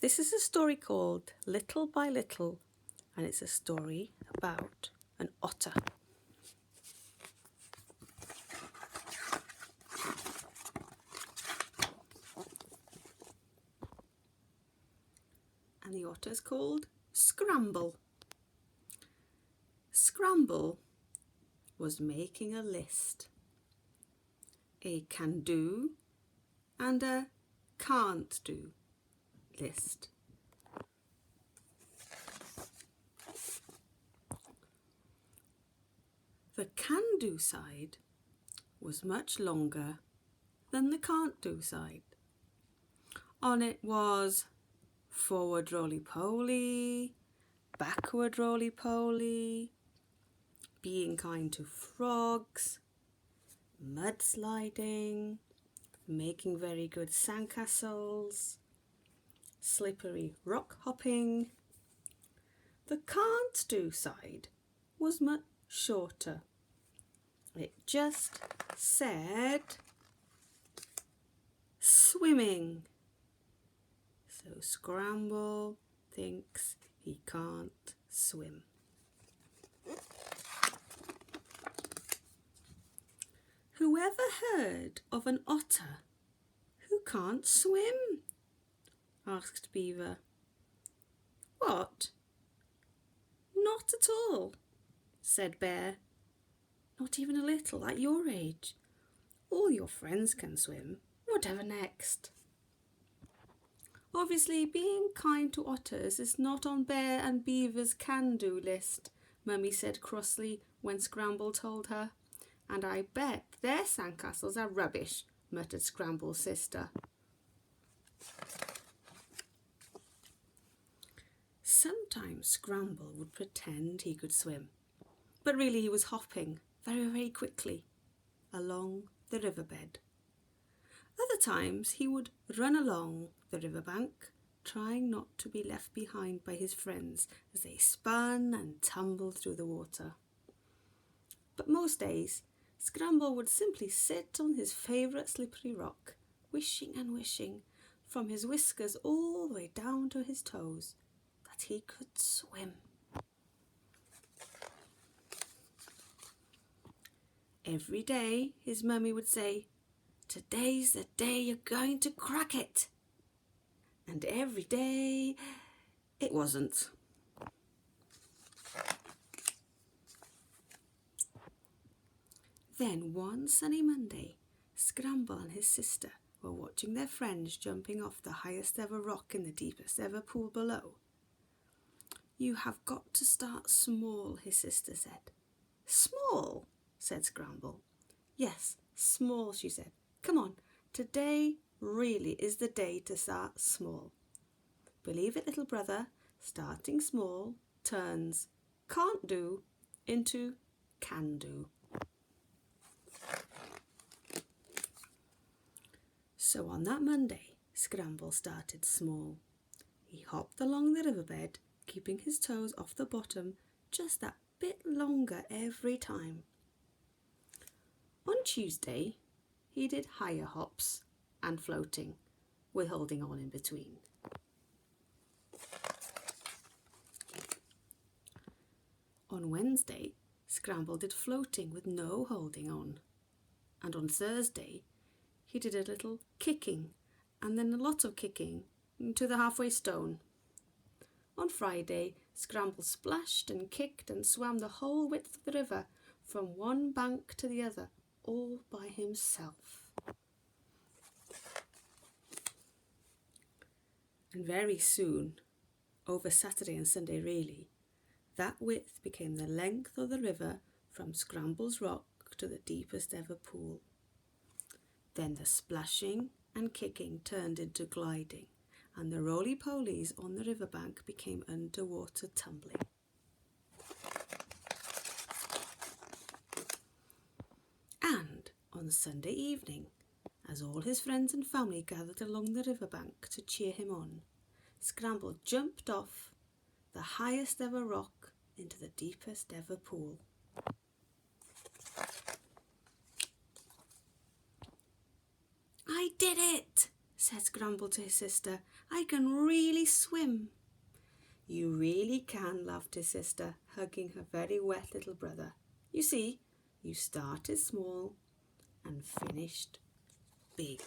This is a story called Little by Little, and it's a story about an otter. And the otter's called Scramble. Scramble was making a list, a can do and a can't do list. The can do side was much longer than the can't do side. On it was forward roly-poly, backward roly-poly, being kind to frogs, mudsliding, making very good sandcastles, slippery rock hopping. The can't do side was much shorter. It just said swimming. So Scramble thinks he can't swim. Whoever heard of an otter who can't swim? Asked Beaver. What? Not at all, said Bear. Not even a little, at your age. All your friends can swim. Whatever next? Obviously, being kind to otters is not on Bear and Beaver's can-do list, Mummy said crossly when Scramble told her. And I bet their sandcastles are rubbish, muttered Scramble's sister. Sometimes Scramble would pretend he could swim, but really he was hopping very, very quickly along the riverbed. Other times he would run along the riverbank, trying not to be left behind by his friends as they spun and tumbled through the water. But most days, Scramble would simply sit on his favourite slippery rock, wishing and wishing, from his whiskers all the way down to his toes, that he could swim. Every day his mummy would say, "Today's the day you're going to crack it." And every day it wasn't. Then one sunny Monday, Scramble and his sister were watching their friends jumping off the highest ever rock in the deepest ever pool below. "You have got to start small," his sister said. "Small?" said Scramble. "Yes, small," she said. "Come on, today really is the day to start small. Believe it, little brother, starting small turns can't do into can do." So on that Monday, Scramble started small. He hopped along the riverbed, keeping his toes off the bottom just that bit longer every time. On Tuesday, he did higher hops and floating, with holding on in between. On Wednesday, Scramble did floating with no holding on. And on Thursday, he did a little kicking and then a lot of kicking to the halfway stone. On Friday, Scramble splashed and kicked and swam the whole width of the river from one bank to the other, all by himself. And very soon, over Saturday and Sunday really, that width became the length of the river from Scramble's rock to the deepest ever pool. Then the splashing and kicking turned into gliding, and the roly-polies on the riverbank became underwater tumbling. And on Sunday evening, as all his friends and family gathered along the riverbank to cheer him on, Scramble jumped off the highest ever rock into the deepest ever pool. "I did it!" said Scramble to his sister. "I can really swim." "You really can," laughed his sister, hugging her very wet little brother. "You see, you started small and finished big."